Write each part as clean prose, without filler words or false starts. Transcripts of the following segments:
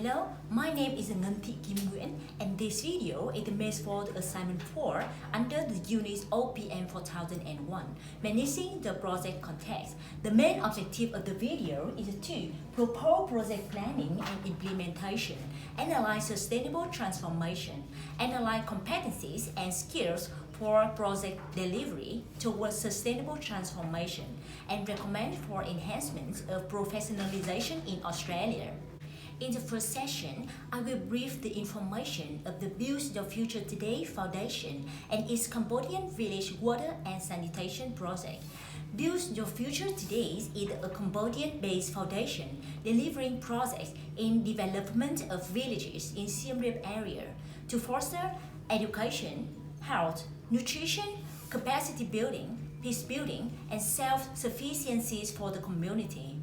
Hello, my name is Ngan Nguyen and this video is the math for the assignment 4 under the unit OPM4001, Managing the Project Context. The main objective of the video is to propose project planning and implementation, analyze sustainable transformation, analyze competencies and skills for project delivery towards sustainable transformation, and recommend for enhancements of professionalisation in Australia. In the first session, I will brief the information of the Build the Future Today Foundation and its Cambodian Village Water and Sanitation Project. Build the Future Today is a Cambodian-based foundation delivering projects in development of villages in Siem Reap area to foster education, health, nutrition, capacity building, peace building, and self-sufficiencies for the community.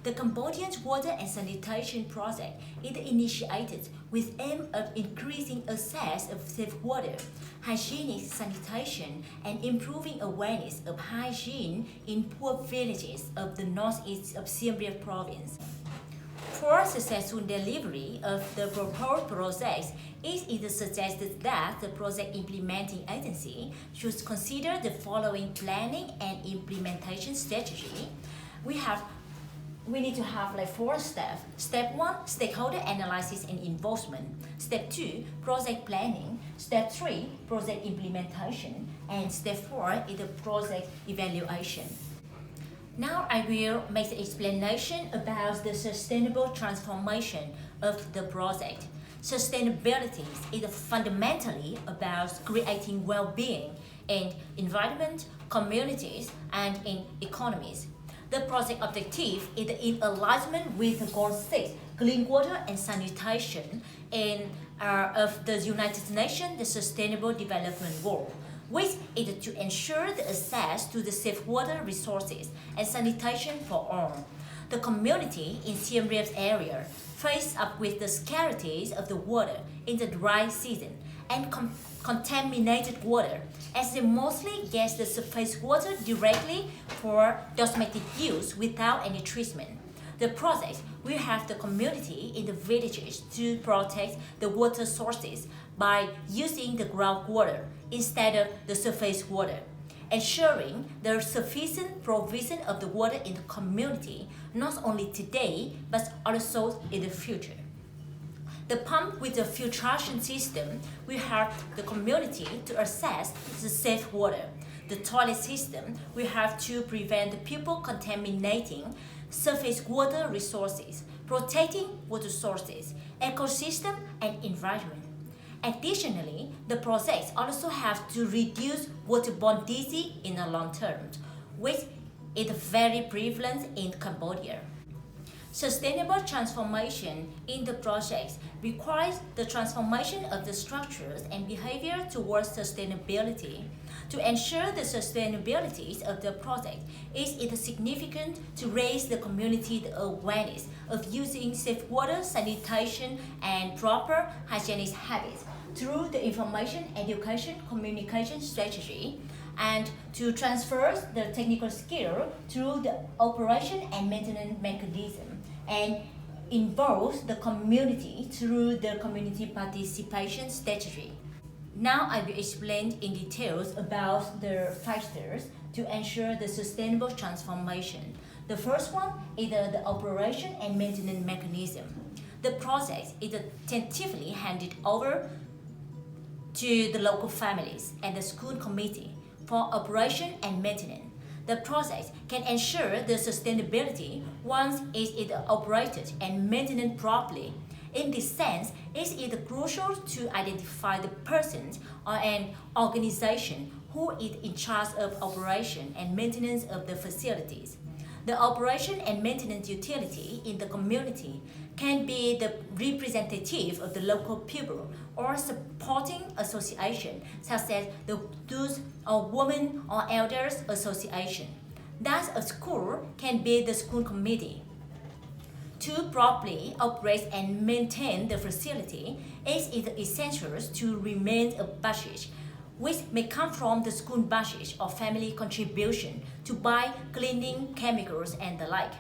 The Cambodian Water and Sanitation Project is initiated with aim of increasing access of safe water, hygienic sanitation, and improving awareness of hygiene in poor villages of the northeast of Siem Reap province. For successful delivery of the proposed projects, it is suggested that the project implementing agency should consider the following planning and implementation strategy. We need to have like 4 steps. Step 1, stakeholder analysis and involvement. Step 2, project planning. Step 3, project implementation. And step 4 is the project evaluation. Now I will make the explanation about the sustainable transformation of the project. Sustainability is fundamentally about creating well-being in environment, communities, and in economies. The project objective is in alignment with the Goal 6, Clean Water and Sanitation, of the United Nations, the Sustainable Development Goal, which is to ensure the access to the safe water resources and sanitation for all. The community in Siem Reap area face up with the scarcity of the water in the dry season and contaminated water, as they mostly get the surface water directly for domestic use without any treatment. The project will have the community in the villages to protect the water sources by using the groundwater instead of the surface water, ensuring the sufficient provision of the water in the community not only today but also in the future. The pump with the filtration system will help the community to access the safe water. The toilet system will have to prevent the people contaminating surface water resources, protecting water sources, ecosystem, and environment. Additionally, the projects also have to reduce waterborne disease in the long term, which is very prevalent in Cambodia. Sustainable transformation in the projects requires the transformation of the structures and behavior towards sustainability. To ensure the sustainability of the project, it is significant to raise the community awareness of using safe water, sanitation, and proper hygienic habits through the information, education, communication strategy, and to transfer the technical skill through the operation and maintenance mechanism, and involve the community through the community participation strategy. Now I will explain in details about the factors to ensure the sustainable transformation. The first one is the operation and maintenance mechanism. The project is tentatively handed over to the local families and the school committee for operation and maintenance. The project can ensure the sustainability once it is operated and maintained properly. In this sense, it is crucial to identify the persons or an organization who is in charge of operation and maintenance of the facilities. The operation and maintenance utility in the community can be the representative of the local people or supporting association, such as the Youth or Women or Elders Association. Thus, a school can be the school committee. To properly operate and maintain the facility, it is essential to remain a budget, which may come from the school budget or family contribution to buy cleaning chemicals and the like.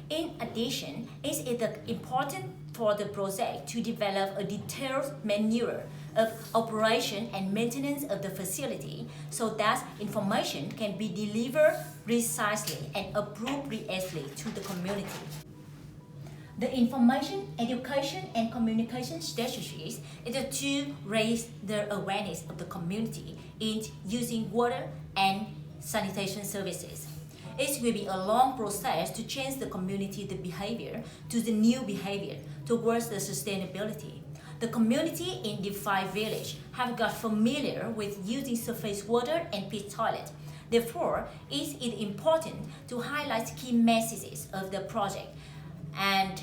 In addition, it is important for the project to develop a detailed manual of operation and maintenance of the facility so that information can be delivered precisely and appropriately to the community. The information, education, and communication strategies is to raise the awareness of the community in using water and sanitation services. It will be a long process to change the community behavior to the new behavior towards the sustainability. The community in the 5 villages have got familiar with using surface water and pit toilet. Therefore, it is important to highlight key messages of the project and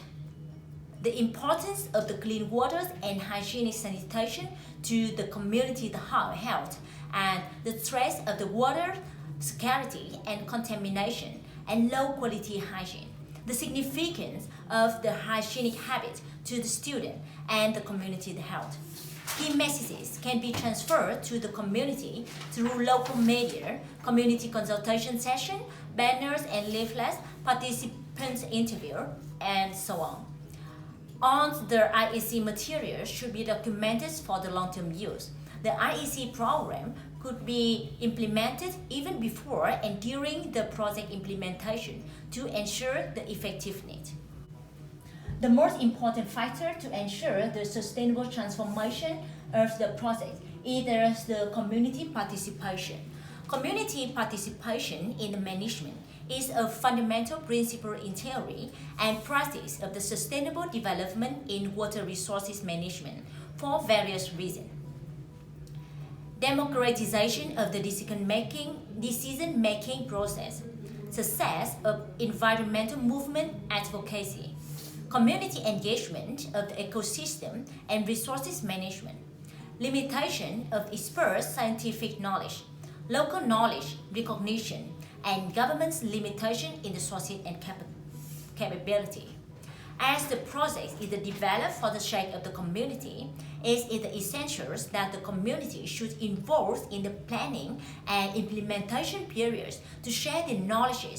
the importance of the clean waters and hygienic sanitation to the community health and the threats of the water scarcity and contamination and low quality hygiene. The significance of the hygienic habit to the student and the community health. Key messages can be transferred to the community through local media, community consultation session, banners and leaflets, participant interview, and so on. On the IEC materials should be documented for the long-term use. The IEC program could be implemented even before and during the project implementation to ensure the effectiveness. The most important factor to ensure the sustainable transformation of the project is the community participation. Community participation in the management is a fundamental principle in theory and practice of the sustainable development in water resources management for various reasons. Democratization of the decision-making process, success of environmental movement advocacy, community engagement of the ecosystem and resources management, limitation of expert scientific knowledge, local knowledge recognition, and government's limitation in the sources and capability. As the project is developed for the sake of the community, it is essential that the community should involve in the planning and implementation periods to share the knowledge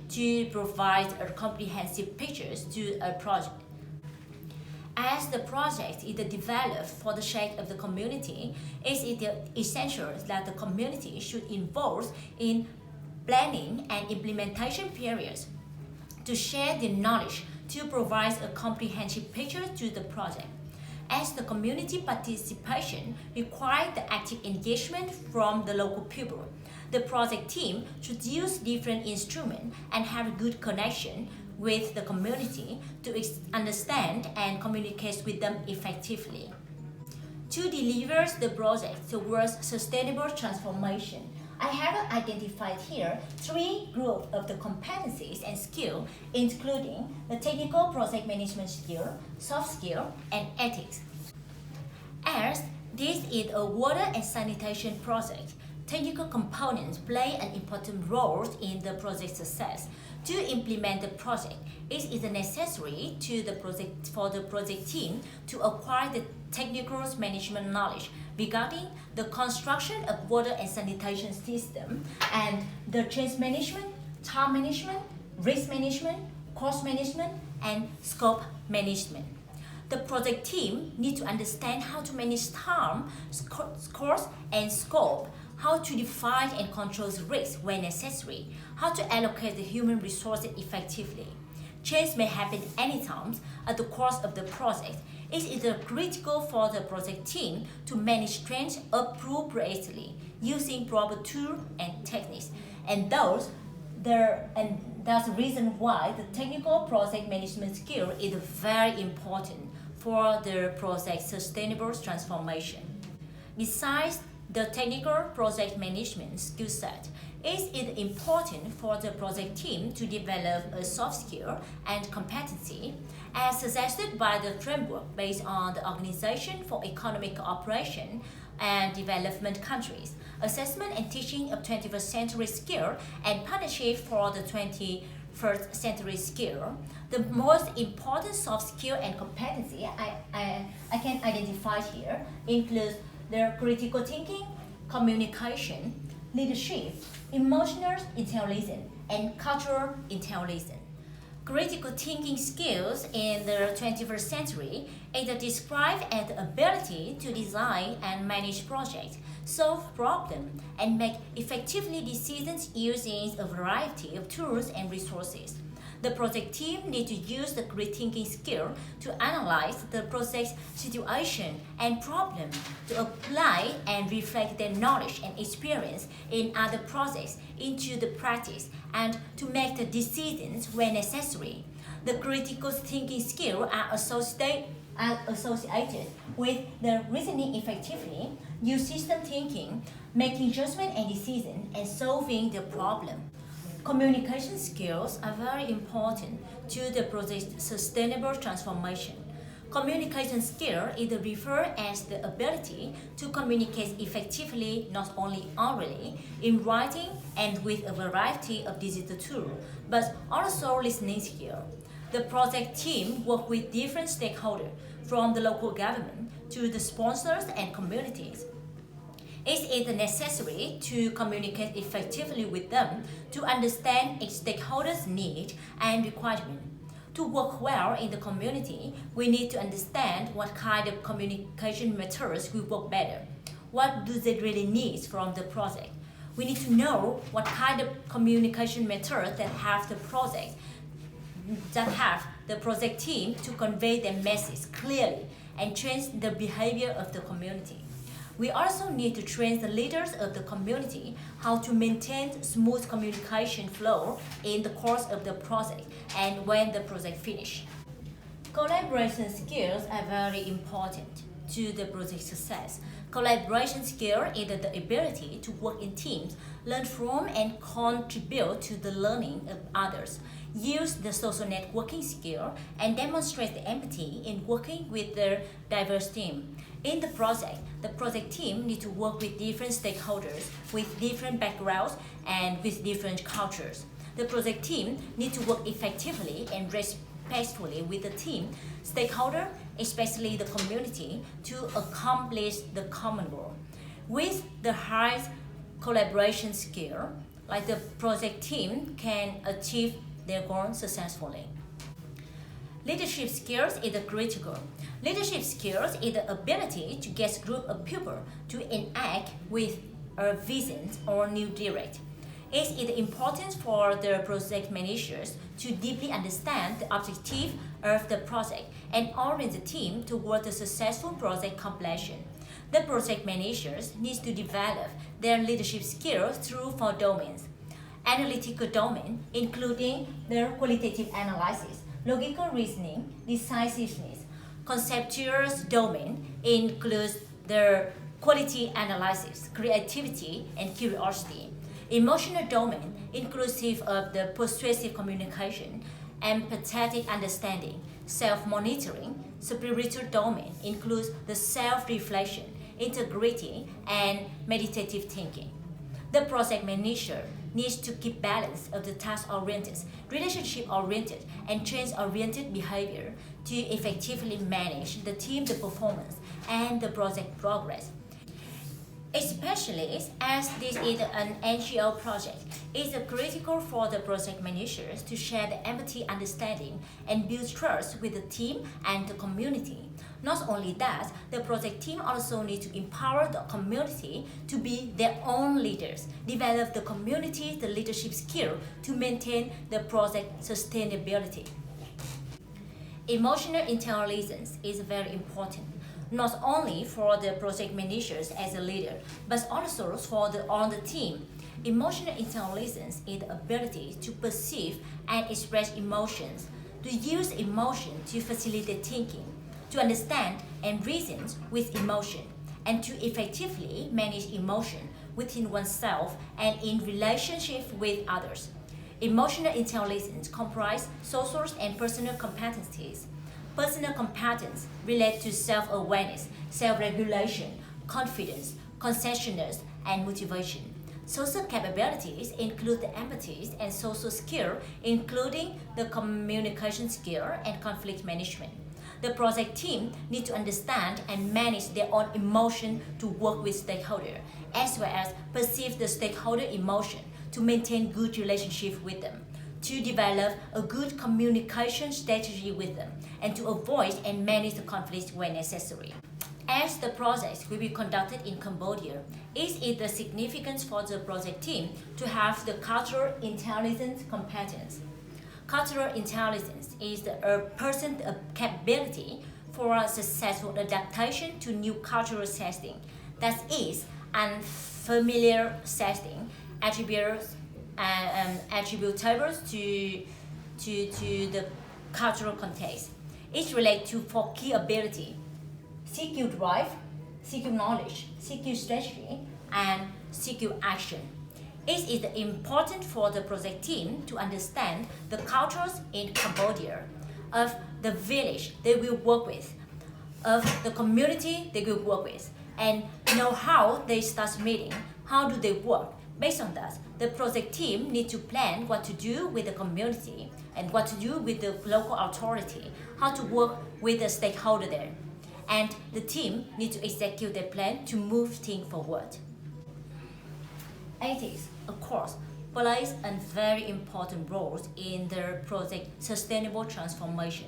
to provide a comprehensive pictures to a project. As the project is developed for the sake of the community, it is essential that the community should involve in planning and implementation periods to share the knowledge to provide a comprehensive picture to the project. As the community participation requires the active engagement from the local people, the project team should use different instruments and have a good connection with the community to understand and communicate with them effectively. To deliver the project towards sustainable transformation, I have identified here 3 groups of the competencies and skills, including the technical project management skill, soft skill, and ethics. As this is a water and sanitation project, technical components play an important role in the project success. To implement the project, it is necessary for the project team to acquire the technical management knowledge regarding the construction of water and sanitation system and the change management, time management, risk management, cost management, and scope management. The project team needs to understand how to manage time, cost, and scope, how to define and control risks when necessary, how to allocate the human resources effectively. Change may happen anytime at the course of the project. It is critical for the project team to manage change appropriately using proper tools and techniques. And that's the reason why the technical project management skill is very important for the project's sustainable transformation. Besides the technical project management skill set, it is important for the project team to develop a soft skill and competency as suggested by the framework based on the Organization for Economic Cooperation and Development countries, assessment and teaching of 21st century skill and partnership for the 21st century skill. The most important soft skill and competency I can identify here includes the critical thinking, communication, leadership, emotional intelligence, and cultural intelligence. Critical thinking skills in the 21st century is described as the ability to design and manage projects, solve problems, and make effectively decisions using a variety of tools and resources. The project team needs to use the critical thinking skill to analyze the project's situation and problem, to apply and reflect their knowledge and experience in other projects into the practice, and to make the decisions when necessary. The critical thinking skills are associated with the reasoning effectively, use system thinking, making judgment and decisions, and solving the problem. Communication skills are very important to the project's sustainable transformation. Communication skill is referred as the ability to communicate effectively not only orally, in writing, and with a variety of digital tools, but also listening skill. The project team works with different stakeholders, from the local government to the sponsors and communities. It is necessary to communicate effectively with them to understand each stakeholder's needs and requirements. To work well in the community, we need to understand what kind of communication methods will work better. What do they really need from the project? We need to know what kind of communication methods that have the project team to convey their message clearly and change the behavior of the community. We also need to train the leaders of the community how to maintain smooth communication flow in the course of the project and when the project finishes. Collaboration skills are very important to the project success. Collaboration skill is the ability to work in teams, learn from and contribute to the learning of others, use the social networking skill, and demonstrate the empathy in working with the diverse team. In the project team needs to work with different stakeholders with different backgrounds and with different cultures. The project team needs to work effectively and respectfully with the team stakeholder, especially the community, to accomplish the common goal. With the high collaboration skill, like the project team can achieve their goal successfully. Leadership skills is critical. Leadership skills is the ability to get a group of people to enact with a vision or new direct. It is important for the project managers to deeply understand the objective of the project and orient the team toward the successful project completion. The project managers need to develop their leadership skills through 4 domains. Analytical domain, including their qualitative analysis, logical reasoning, decisiveness. Conceptual domain includes the quality analysis, creativity, and curiosity. Emotional domain, inclusive of the persuasive communication, empathetic understanding, self-monitoring. Spiritual domain includes the self-reflection, integrity, and meditative thinking. The project manager needs to keep balance of the task-oriented, relationship-oriented, and change-oriented behavior to effectively manage the team, the performance, and the project progress. Especially as this is an NGO project, it is critical for the project managers to share the empathy, understanding, and build trust with the team and the community. Not only that, the project team also needs to empower the community to be their own leaders, develop the community the leadership skill to maintain the project sustainability. Emotional intelligence is very important, not only for the project managers as a leader, but also for on the team. Emotional intelligence is the ability to perceive and express emotions, to use emotion to facilitate thinking, to understand and reason with emotion, and to effectively manage emotion within oneself and in relationship with others. Emotional intelligence comprises social and personal competencies. Personal competence relate to self-awareness, self-regulation, confidence, conscientiousness, and motivation. Social capabilities include the empathy and social skill, including the communication skill and conflict management. The project team need to understand and manage their own emotion to work with stakeholders, as well as perceive the stakeholder emotion to maintain good relationship with them, to develop a good communication strategy with them and to avoid and manage the conflicts when necessary. As the project will be conducted in Cambodia, it is the significance for the project team to have the cultural intelligence competence. Cultural intelligence is a person's capability for a successful adaptation to new cultural setting, that is, unfamiliar setting, attributable to the cultural context. It relates to 4 key ability: CQ drive, CQ knowledge, CQ strategy, and CQ action. It is important for the project team to understand the cultures in Cambodia, of the village they will work with, of the community they will work with, and know how they start meeting, how do they work. Based on that, the project team needs to plan what to do with the community and what to do with the local authority, how to work with the stakeholder there. And the team needs to execute their plan to move things forward. Ethics, of course, plays a very important role in the project's sustainable transformation.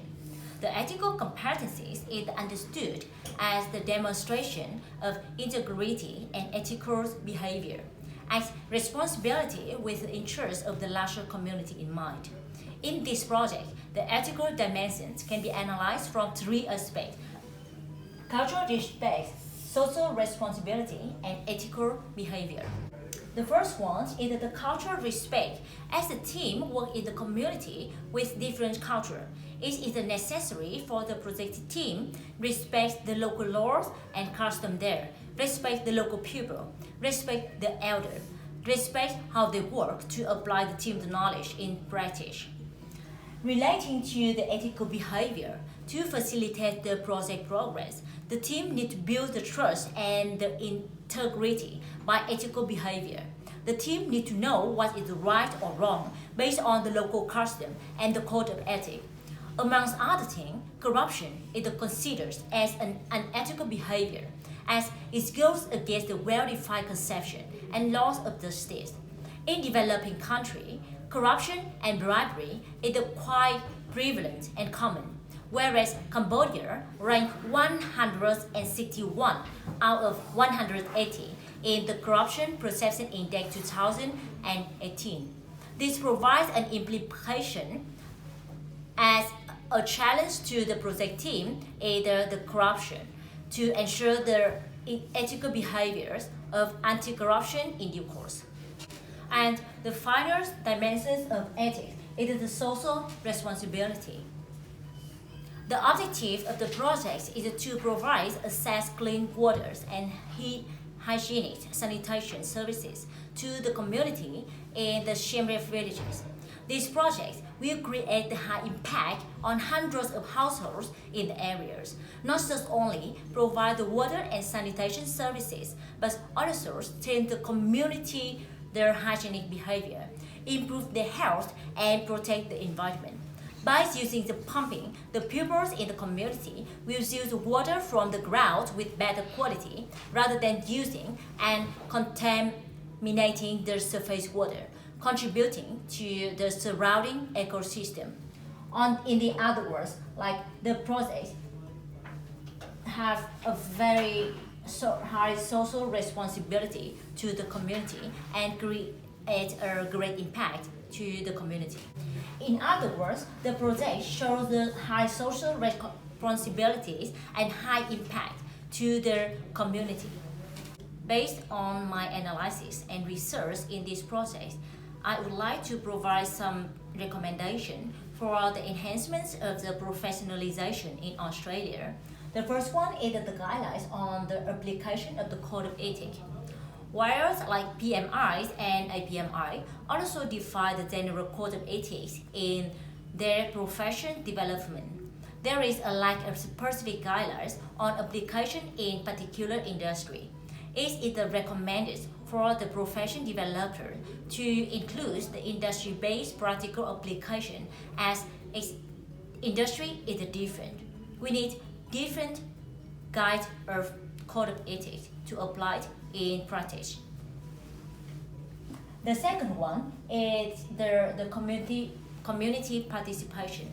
The ethical competencies is understood as the demonstration of integrity and ethical behavior, as responsibility with the interests of the larger community in mind. In this project, the ethical dimensions can be analyzed from 3 aspects: cultural respect, social responsibility, and ethical behavior. The first one is the cultural respect. As a team work in the community with different culture, it is necessary for the project team respect the local laws and custom there, respect the local people, respect the elder, respect how they work to apply the team's knowledge in practice. Relating to the ethical behavior, to facilitate the project progress, the team needs to build the trust and the integrity by ethical behavior. The team needs to know what is right or wrong based on the local custom and the code of ethics. Amongst other things, corruption is considered as an unethical behavior, as it goes against the well-defined conception and laws of the state. In developing countries, corruption and bribery is quite prevalent and common, whereas Cambodia ranked 161 out of 180 in the Corruption Perception Index 2018. This provides an implication as a challenge to the project team, either the corruption, to ensure the ethical behaviors of anti-corruption in due course. And the final dimensions of ethics is the social responsibility. The objective of the project is to provide access clean waters and hygienic sanitation services to the community in the Siem Reap villages. This project will create a high impact on hundreds of households in the areas, not just only provide the water and sanitation services, but also train the community their hygienic behavior, improve their health, and protect the environment. By using the pumping, the pupils in the community will use water from the ground with better quality rather than using and contaminating the surface water, contributing to the surrounding ecosystem. In the other words, like the project have a very high social responsibility to the community and create a great impact to the community. In other words, the project shows the high social responsibilities and high impact to the community. Based on my analysis and research in this project, I would like to provide some recommendation for the enhancements of the professionalisation in Australia. The first one is the guidelines on the application of the Code of Ethics. Whereas like PMIs and APMI also define the general code of ethics in their profession development, there is a lack of specific guidelines on application in particular industry. It is recommended for the profession developer to include the industry-based practical application, as industry is different. We need different guide of code of ethics to apply it in practice. The second one is the community participation.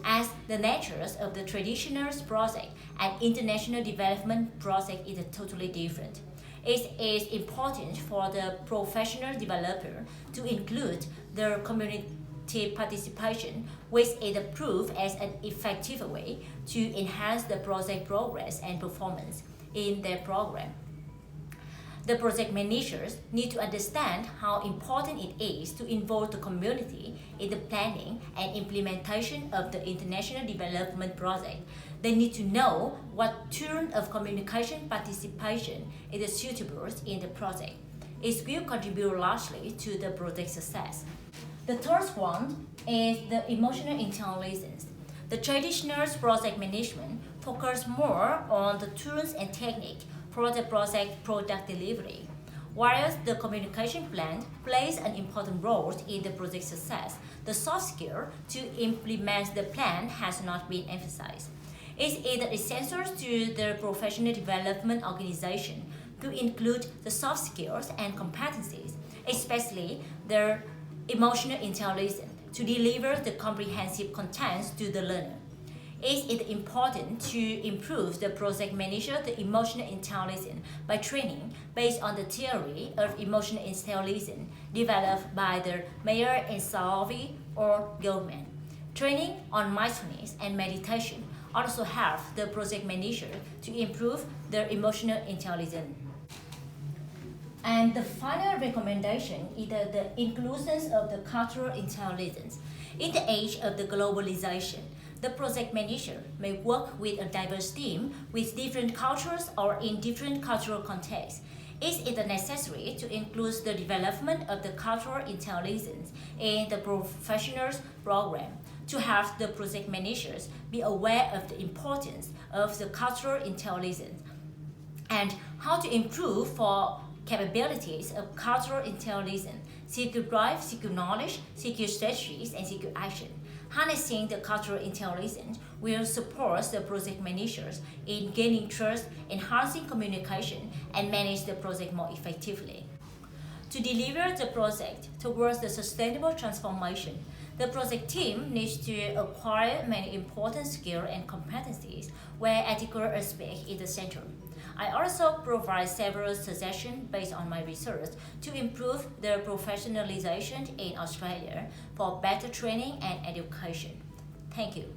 As the natures of the traditional project and international development project is totally different. It is important for the professional developer to include the community participation, which is proved as an effective way to enhance the project progress and performance in their program. The project managers need to understand how important it is to involve the community in the planning and implementation of the international development project. They need to know what turn of communication participation is suitable in the project. It will contribute largely to the project success. The third one is the emotional intelligence. The traditional project management focuses more on the tools and technique for the project product delivery, whereas the communication plan plays an important role in the project success. The soft skill to implement the plan has not been emphasized. It is essential to the professional development organization to include the soft skills and competencies, especially the emotional intelligence, to deliver the comprehensive contents to the learner. It is important to improve the project manager the emotional intelligence by training based on the theory of emotional intelligence developed by the Mayer and Salvi or Goldman. Training on mindfulness and meditation also help the project manager to improve their emotional intelligence. And the final recommendation is the inclusion of the cultural intelligence. In the age of the globalization, the project manager may work with a diverse team with different cultures or in different cultural contexts. It is necessary to include the development of the cultural intelligence in the professionals program to have the project managers be aware of the importance of the cultural intelligence and how to improve for capabilities of cultural intelligence, secure drive, secure knowledge, secure strategies, and secure action. Harnessing the cultural intelligence will support the project managers in gaining trust, enhancing communication, and manage the project more effectively. To deliver the project towards the sustainable transformation, the project team needs to acquire many important skills and competencies where ethical aspect is essential. I also provide several suggestions based on my research to improve the professionalization in Australia for better training and education. Thank you.